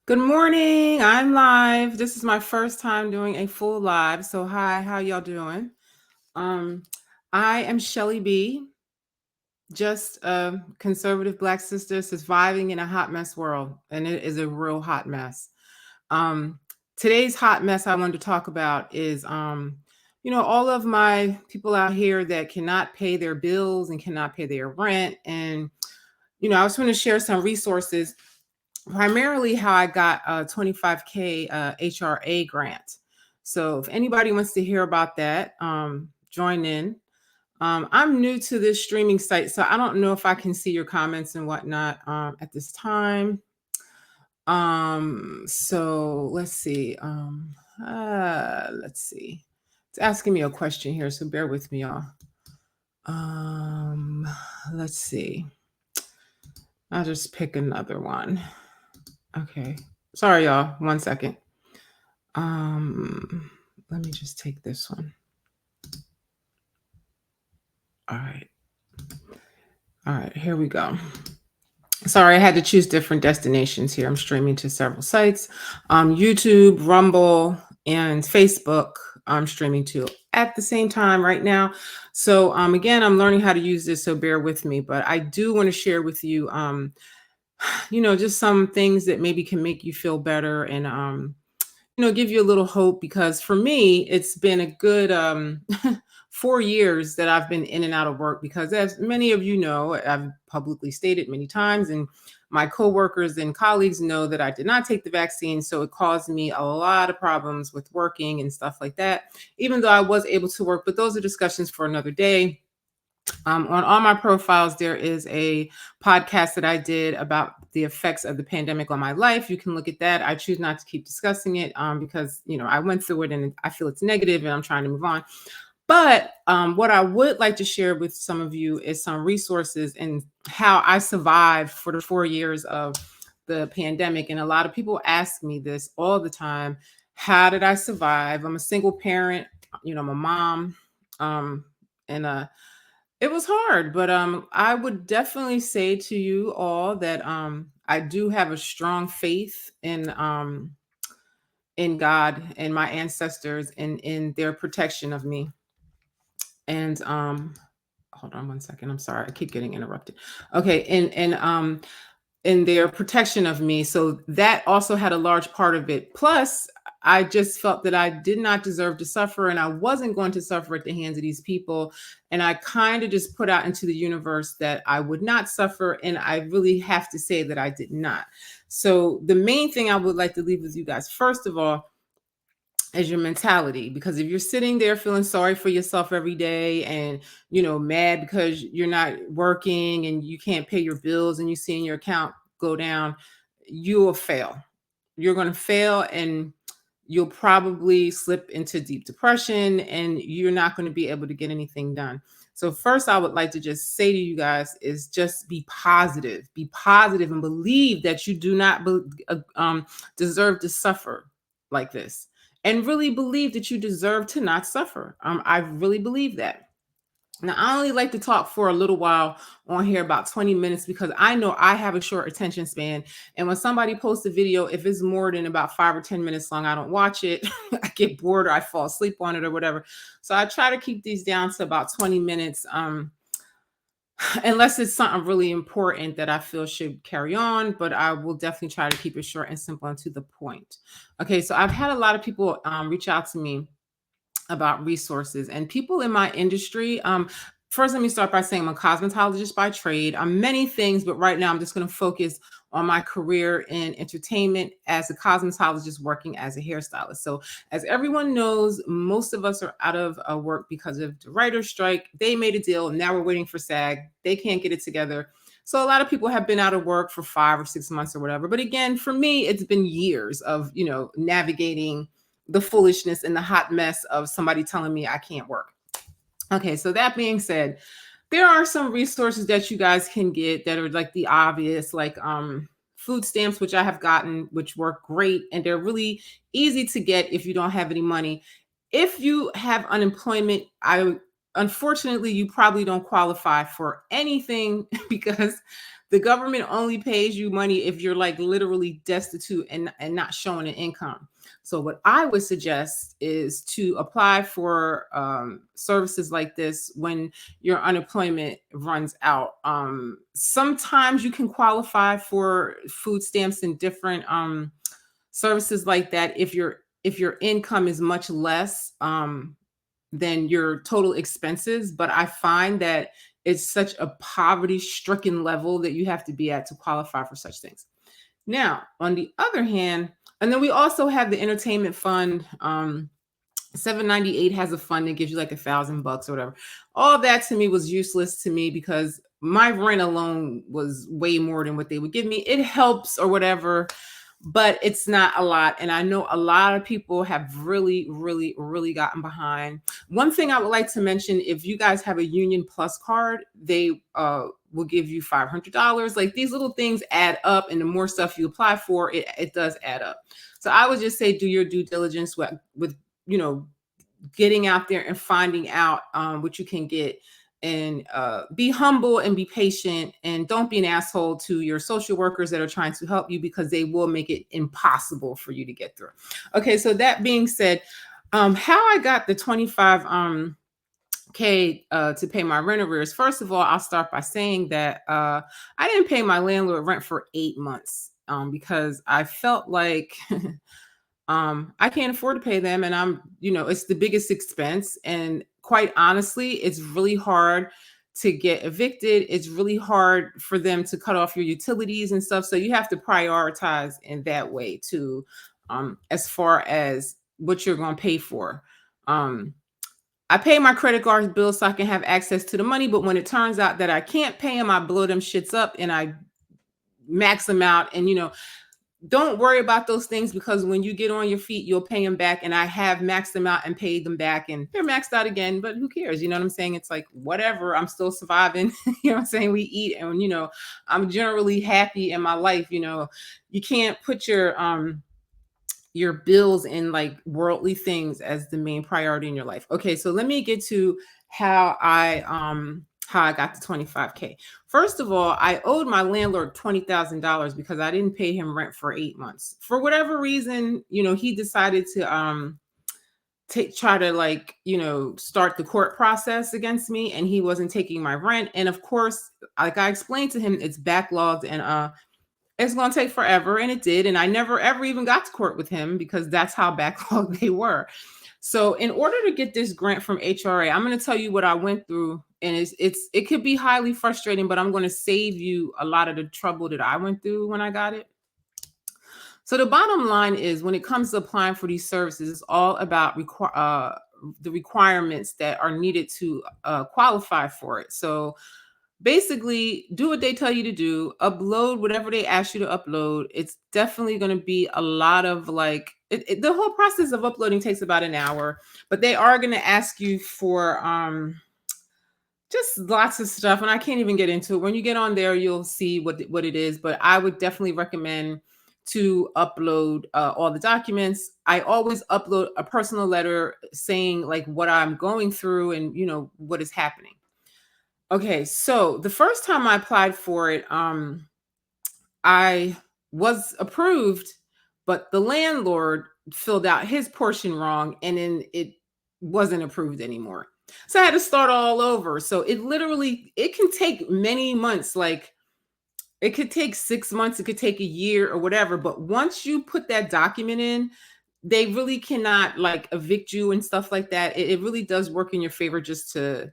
Good morning. I'm live. This is my first time doing a full live. So hi, how y'all doing? Um, I am Shellie B, just a conservative Black sister surviving in a hot mess world, and it is a real hot mess. Um, Today's hot mess I wanted to talk about is all of my people out here that cannot pay their bills and cannot pay their rent. And I was going to share some resources, primarily how I got a 25K HRA grant. So if anybody wants to hear about that, join in. I'm new to this streaming site, so I don't know if I can see your comments and whatnot at this time. So let's see. Let's see. It's asking me a question here, so bear with me, y'all. Um, let's see. I'll just pick another one. Okay. Sorry, y'all. 1 second. Let me just take this one. All right. All right, here we go. Sorry, I had to choose different destinations here. I'm streaming to several sites. YouTube, Rumble, and Facebook I'm streaming to at the same time right now. So again, I'm learning how to use this, so bear with me. But I do want to share with you just some things that maybe can make you feel better and give you a little hope, because for me, it's been a good 4 years that I've been in and out of work, because as many of you know, I've publicly stated many times, and my coworkers and colleagues know that I did not take the vaccine. So it caused me a lot of problems with working and stuff like that, even though I was able to work. But those are discussions for another day. On all my profiles, there is a podcast that I did about the effects of the pandemic on my life. You can look at that. I choose not to keep discussing it because, I went through it and I feel it's negative and I'm trying to move on. But what I would like to share with some of you is some resources and how I survived for the 4 years of the pandemic. And a lot of people ask me this all the time. How did I survive? I'm a single parent, I'm a mom. And It was hard, but I would definitely say to you all that I do have a strong faith in God and my ancestors and in their protection of me. And hold on 1 second. I'm sorry, I keep getting interrupted. Okay, and in their protection of me. So that also had a large part of it. Plus, I just felt that I did not deserve to suffer and I wasn't going to suffer at the hands of these people. And I kind of just put out into the universe that I would not suffer. And I really have to say that I did not. So the main thing I would like to leave with you guys, first of all, is your mentality. Because if you're sitting there feeling sorry for yourself every day and mad because you're not working and you can't pay your bills and you see in your account go down, you will fail. You're going to fail, and you'll probably slip into deep depression and you're not going to be able to get anything done. So first, I would like to just say to you guys is just be positive and believe that you do not deserve to suffer like this, and really believe that you deserve to not suffer. I really believe that. Now, I only like to talk for a little while on here, about 20 minutes, because I know I have a short attention span. And when somebody posts a video, if it's more than about 5 or 10 minutes long, I don't watch it. I get bored or I fall asleep on it or whatever. So I try to keep these down to about 20 minutes. Unless it's something really important that I feel should carry on, but I will definitely try to keep it short and simple and to the point. Okay, so I've had a lot of people reach out to me about resources and people in my industry. First, let me start by saying I'm a cosmetologist by trade. I'm many things, but right now I'm just going to focus on my career in entertainment as a cosmetologist working as a hairstylist. So, as everyone knows, most of us are out of work because of the writer's strike. They made a deal, and now we're waiting for SAG. They can't get it together. So a lot of people have been out of work for 5 or 6 months or whatever. But again, for me, it's been years of, navigating the foolishness and the hot mess of somebody telling me I can't work. Okay, so that being said, there are some resources that you guys can get that are like the obvious, like food stamps, which I have gotten, which work great, and they're really easy to get if you don't have any money. If you have unemployment, I unfortunately, you probably don't qualify for anything because the government only pays you money if you're like literally destitute and not showing an income. So what I would suggest is to apply for services like this when your unemployment runs out. Sometimes you can qualify for food stamps and different services like that if your income is much less than your total expenses. But I find that it's such a poverty stricken level that you have to be at to qualify for such things. Now, on the other hand, and then we also have the entertainment fund. 798 has a fund that gives you like $1,000 or whatever. All that to me was useless to me because my rent alone was way more than what they would give me. It helps or whatever, but it's not a lot. And I know a lot of people have really, really, really gotten behind. One thing I would like to mention, if you guys have a Union Plus card, they will give you $500. Like these little things add up, and the more stuff you apply for, it does add up. So I would just say do your due diligence with getting out there and finding out what you can get, and be humble and be patient, and don't be an asshole to your social workers that are trying to help you, because they will make it impossible for you to get through. Okay, so that being said, how I got the 25K to pay my rent arrears. First of all, I'll start by saying that I didn't pay my landlord rent for 8 months because I felt like I can't afford to pay them, and it's the biggest expense. And quite honestly, it's really hard to get evicted. It's really hard for them to cut off your utilities and stuff. So you have to prioritize in that way too, as far as what you're going to pay for. I pay my credit card bills so I can have access to the money, but when it turns out that I can't pay them, I blow them shits up and I max them out. And don't worry about those things, because when you get on your feet, you'll pay them back. And I have maxed them out and paid them back, and they're maxed out again, but who cares? You know what I'm saying? It's like, whatever, I'm still surviving. You know what I'm saying? We eat, and I'm generally happy in my life. You can't put your bills in like worldly things as the main priority in your life. Okay, so let me get to how I got the 25K. First of all, I owed my landlord $20,000 because I didn't pay him rent for 8 months. For whatever reason, he decided to try to start the court process against me, and he wasn't taking my rent. And of course, like I explained to him, it's backlogged and it's going to take forever, and it did. And I never ever even got to court with him because that's how backlogged they were. So in order to get this grant from HRA, I'm going to tell you what I went through, and it could be highly frustrating, but I'm going to save you a lot of the trouble that I went through when I got it. So the bottom line is, when it comes to applying for these services, it's all about the requirements that are needed to qualify for it. So basically, do what they tell you to do, upload whatever they ask you to upload. It's definitely going to be a lot of the whole process of uploading takes about an hour, but they are going to ask you for just lots of stuff, and I can't even get into it. When you get on there, you'll see what it is, but I would definitely recommend to upload all the documents. I always upload a personal letter saying like what I'm going through and what is happening. Okay, so the first time I applied for it, I was approved, but the landlord filled out his portion wrong, and then it wasn't approved anymore. So I had to start all over. So it can take many months. Like it could take 6 months, it could take a year or whatever. But once you put that document in, they really cannot like evict you and stuff like that. It really does work in your favor just to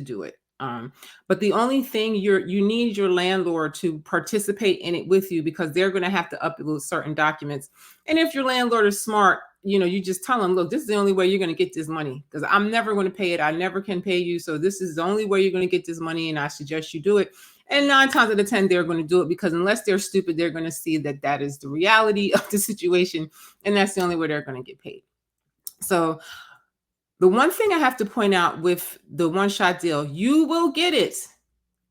do it. But the only thing you need your landlord to participate in it with you, because they're going to have to upload certain documents. And if your landlord is smart, you just tell them, look, this is the only way you're going to get this money, because I'm never going to pay it. I never can pay you. So this is the only way you're going to get this money, and I suggest you do it. And 9 times out of 10, they're going to do it, because unless they're stupid, they're going to see that is the reality of the situation, and that's the only way they're going to get paid. So the one thing I have to point out with the one-shot deal, you will get it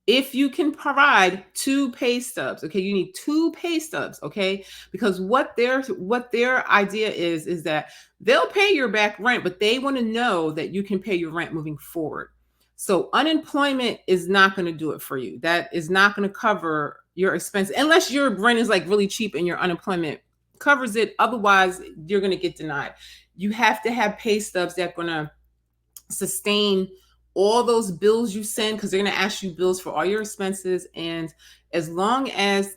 if you can provide 2 pay stubs. Okay, you need 2 pay stubs. Okay, because what their idea is that they'll pay your back rent, but they want to know that you can pay your rent moving forward. So unemployment is not going to do it for you. That is not going to cover your expense unless your rent is like really cheap and your unemployment covers it. Otherwise, you're going to get denied. You have to have pay stubs that are going to sustain all those bills you send, because they're going to ask you bills for all your expenses. And as long as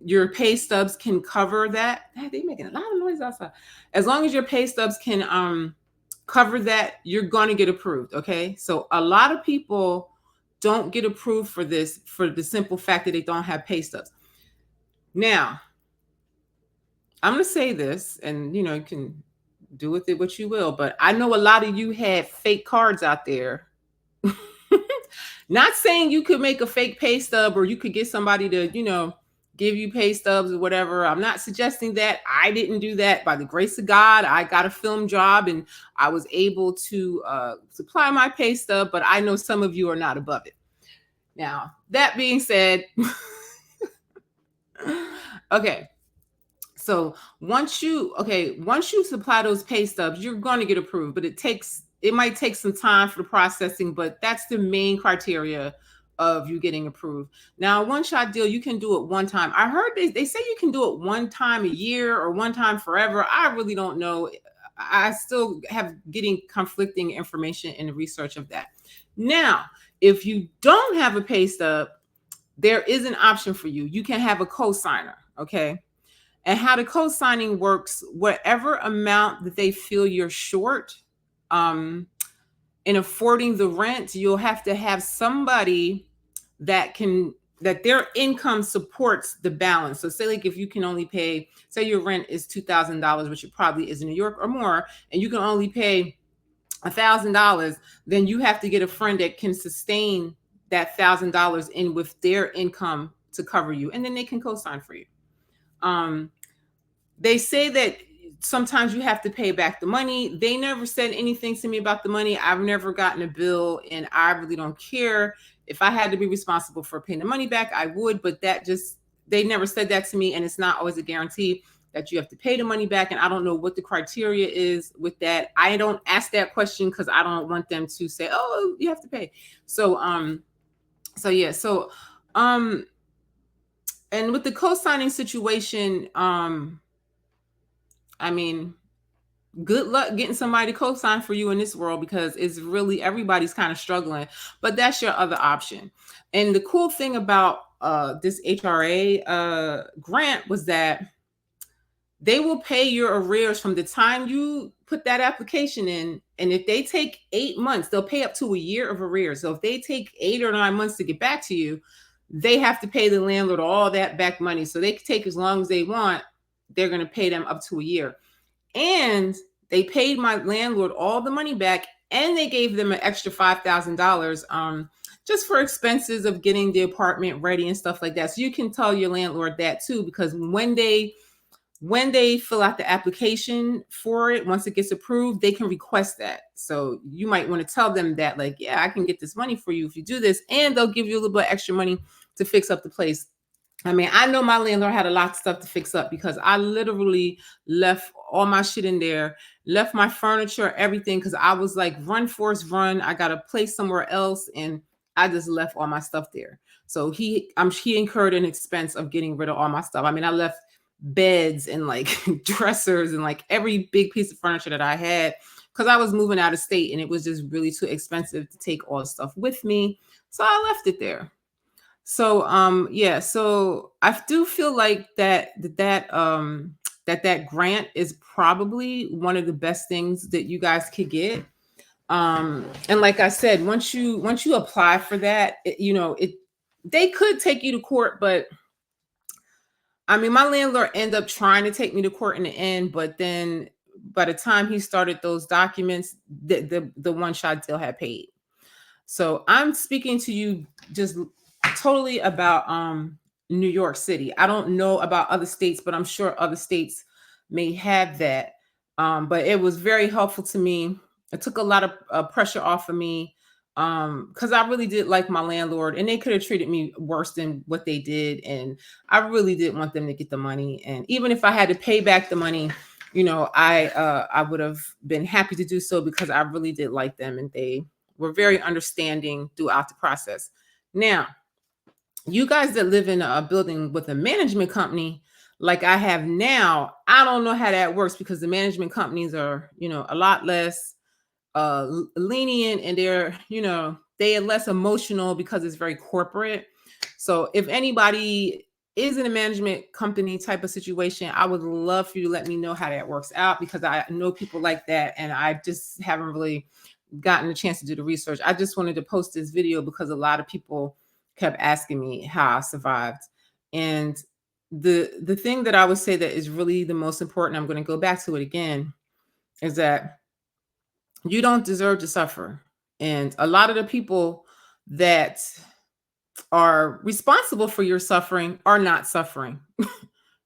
your pay stubs can cover that, they're making a lot of noise outside. As long as your pay stubs can cover that, you're going to get approved. Okay. So a lot of people don't get approved for this for the simple fact that they don't have pay stubs. Now, I'm going to say this, and you can do with it what you will, but I know a lot of you had fake cards out there. Not saying you could make a fake pay stub or you could get somebody to, give you pay stubs or whatever. I'm not suggesting that. I didn't do that. By the grace of God, I got a film job and I was able to supply my pay stub, but I know some of you are not above it. Now, that being said, okay. So once you supply those pay stubs, you're going to get approved, but it might take some time for the processing, but that's the main criteria of you getting approved. Now, one shot deal, you can do it one time. I heard they say you can do it one time a year or one time forever. I really don't know. I still have getting conflicting information in the research of that. Now, if you don't have a pay stub, there is an option for you. You can have a co-signer, okay? And how the co-signing works, whatever amount that they feel you're short in affording the rent, you'll have to have somebody that their income supports the balance. So say like if you can only pay, say your rent is $2,000, which it probably is in New York or more, and you can only pay $1,000, then you have to get a friend that can sustain that $1,000 in with their income to cover you, and then they can co-sign for you. They say that sometimes you have to pay back the money. They never said anything to me about the money. I've never gotten a bill, and I really don't care. If I had to be responsible for paying the money back, I would, but they never said that to me, and it's not always a guarantee that you have to pay the money back, and I don't know what the criteria is with that. I don't ask that question because I don't want them to say, oh, you have to pay. And with the co-signing situation, I mean, good luck getting somebody to co-sign for you in this world, because it's really, everybody's kind of struggling, but that's your other option. And the cool thing about this HRA grant was that they will pay your arrears from the time you put that application in. And if they take 8 months, they'll pay up to a year of arrears. So if they take 8 or 9 months to get back to you, they have to pay the landlord all that back money. So they can take as long as they want. They're going to pay them up to a year. And they paid my landlord all the money back, and they gave them an extra $5,000 just for expenses of getting the apartment ready and stuff like that. So you can tell your landlord that too, because when they fill out the application for it, once it gets approved, they can request that. So you might want to tell them that, like, yeah, I can get this money for you if you do this, and they'll give you a little bit extra money to fix up the place. I mean, I know my landlord had a lot of stuff to fix up, because I literally left all my shit in there, left my furniture, everything, because I was like, run, Forrest, run. I got a place somewhere else, and I just left all my stuff there. So he incurred an expense of getting rid of all my stuff. I mean, I left beds and like dressers and like every big piece of furniture that I had, because I was moving out of state and it was just really too expensive to take all the stuff with me. So I left it there. So so I do feel like that grant is probably one of the best things that you guys could get. And like I said, once you apply for that, they could take you to court, but I mean, my landlord ended up trying to take me to court in the end, but then by the time he started those documents, the one shot deal had paid. So I'm speaking to you just totally about New York City. I don't know about other states, but I'm sure other states may have that. But it was very helpful to me. It took a lot of pressure off of me, because I really did like my landlord, and they could have treated me worse than what they did. And I really did want them to get the money. And even if I had to pay back the money, I would have been happy to do so, because I really did like them, and they were very understanding throughout the process. Now, you guys that live in a building with a management company like I have now, I don't know how that works because the management companies are, a lot less lenient, and they're, they are less emotional because it's very corporate. So if anybody is in a management company type of situation, I would love for you to let me know how that works out, because I know people like that, and I just haven't really gotten a chance to do the research. I just wanted to post this video because a lot of people kept asking me how I survived. And the thing that I would say that is really the most important, I'm going to go back to it again, is that you don't deserve to suffer. And a lot of the people that are responsible for your suffering are not suffering.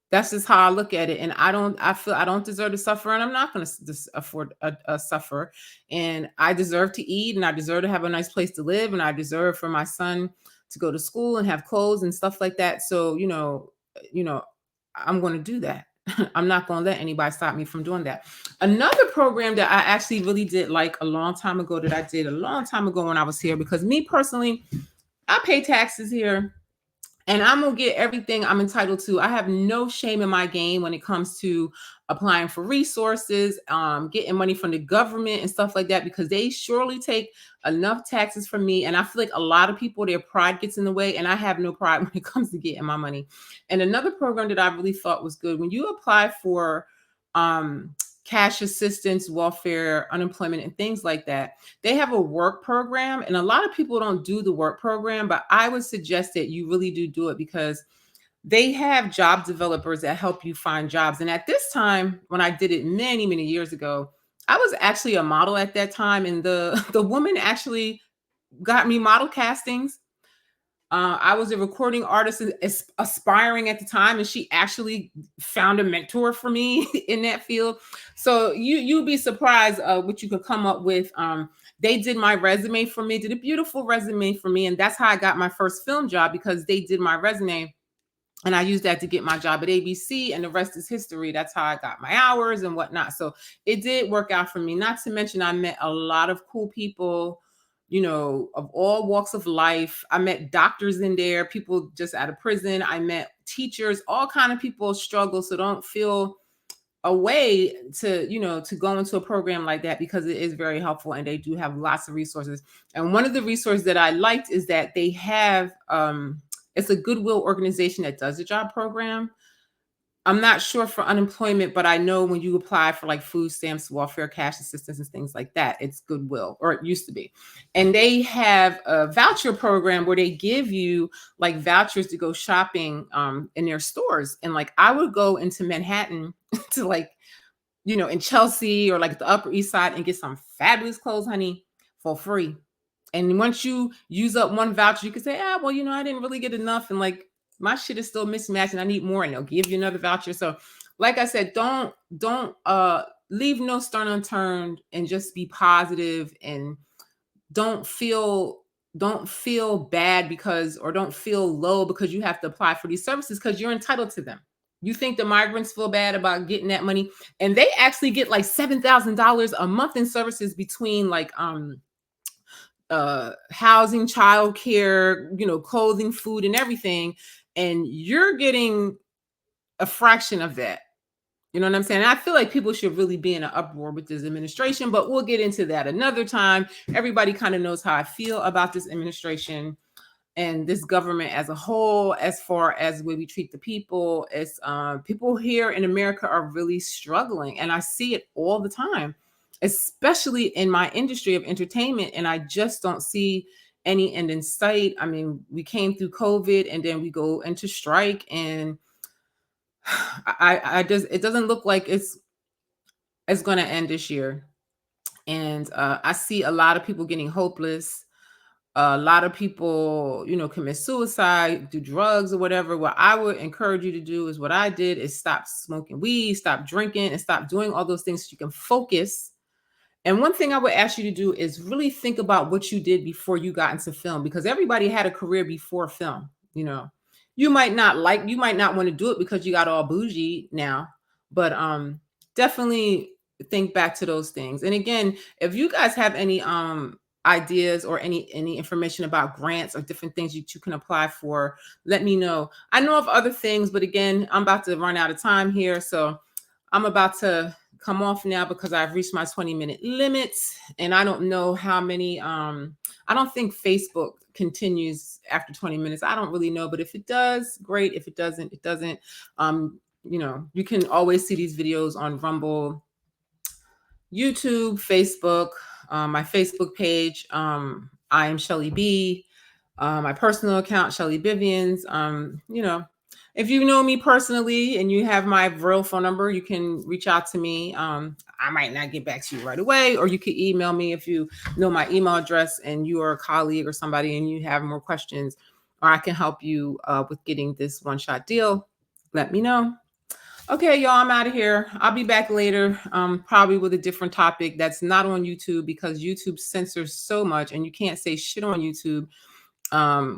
That's just how I look at it. And I feel I don't deserve to suffer, and I'm not going to afford a suffer. And I deserve to eat, and I deserve to have a nice place to live, and I deserve for my son to go to school and have clothes and stuff like that. So, you know, I'm going to do that. I'm not going to let anybody stop me from doing that. Another program that I actually really did like a long time ago, that I did a long time ago when I was here, because me personally, I pay taxes here, and I'm gonna get everything I'm entitled to. I have no shame in my game when it comes to applying for resources, getting money from the government and stuff like that, because they surely take enough taxes from me. And I feel like a lot of people, their pride gets in the way, and I have no pride when it comes to getting my money. And another program that I really thought was good, when you apply for cash assistance, welfare, unemployment, and things like that, they have a work program. And a lot of people don't do the work program, but I would suggest that you really do it, because they have job developers that help you find jobs. And at this time, when I did it many, many years ago, I was actually a model at that time. And the woman actually got me model castings. I was a recording artist aspiring at the time, and she actually found a mentor for me in that field. So you'd be surprised what you could come up with. They did my resume for me, did a beautiful resume for me, and that's how I got my first film job, because they did my resume. And I used that to get my job at ABC, and the rest is history. That's how I got my hours and whatnot. So it did work out for me. Not to mention, I met a lot of cool people, of all walks of life. I met doctors in there, people just out of prison. I met teachers, all kind of people struggle. So don't feel a way to, to go into a program like that, because it is very helpful, and they do have lots of resources. And one of the resources that I liked is that they have, it's a Goodwill organization that does the job program. I'm not sure for unemployment, but I know when you apply for like food stamps, welfare, cash assistance, and things like that, it's Goodwill, or it used to be. And they have a voucher program where they give you like vouchers to go shopping in their stores. And like I would go into Manhattan to like, in Chelsea or like the Upper East Side, and get some fabulous clothes, honey, for free. And once you use up one voucher, you can say, well, I didn't really get enough, and like my shit is still mismatched, and I need more, and they'll give you another voucher. So like I said, don't leave no stone unturned, and just be positive, and don't feel bad because, or don't feel low because you have to apply for these services, because you're entitled to them. You think the migrants feel bad about getting that money, and they actually get like $7,000 a month in services, between like housing, childcare, clothing, food, and everything. And you're getting a fraction of that. You know what I'm saying? I feel like people should really be in an uproar with this administration, but we'll get into that another time. Everybody kind of knows how I feel about this administration and this government as a whole, as far as the way we treat the people. It's people here in America are really struggling, and I see it all the time, especially in my industry of entertainment. And I just don't see any end in sight. I mean, we came through COVID, and then we go into strike, and I just, it doesn't look like it's going to end this year. And I see a lot of people getting hopeless. A lot of people, commit suicide, do drugs or whatever. What I would encourage you to do is what I did, is stop smoking weed, stop drinking, and stop doing all those things so you can focus. And one thing I would ask you to do is really think about what you did before you got into film, because everybody had a career before film. You might not want to do it because you got all bougie now, but definitely think back to those things. And again, if you guys have any ideas or any information about grants or different things you can apply for, let me know. I know of other things, but again, I'm about to run out of time here. So I'm about to come off now because I've reached my 20-minute limit, and I don't know how many I don't think Facebook continues after 20 minutes. I don't really know, but if it does, great. If it doesn't, it doesn't. You can always see these videos on Rumble, YouTube, Facebook, my Facebook page. I am Shellie B. My personal account, Shellie Bivians. If you know me personally and you have my real phone number, you can reach out to me. I might not get back to you right away, or you can email me if you know my email address and you are a colleague or somebody and you have more questions, or I can help you with getting this one-shot deal. Let me know. Okay, y'all, I'm out of here. I'll be back later, probably with a different topic that's not on YouTube because YouTube censors so much and you can't say shit on YouTube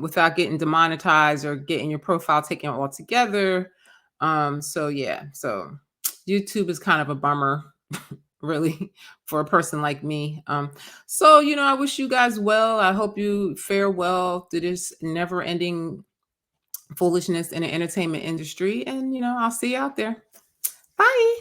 without getting demonetized or getting your profile taken altogether. So YouTube is kind of a bummer, really, for a person like me. I wish you guys well. I hope you fare well through this never-ending foolishness in the entertainment industry. And I'll see you out there. Bye.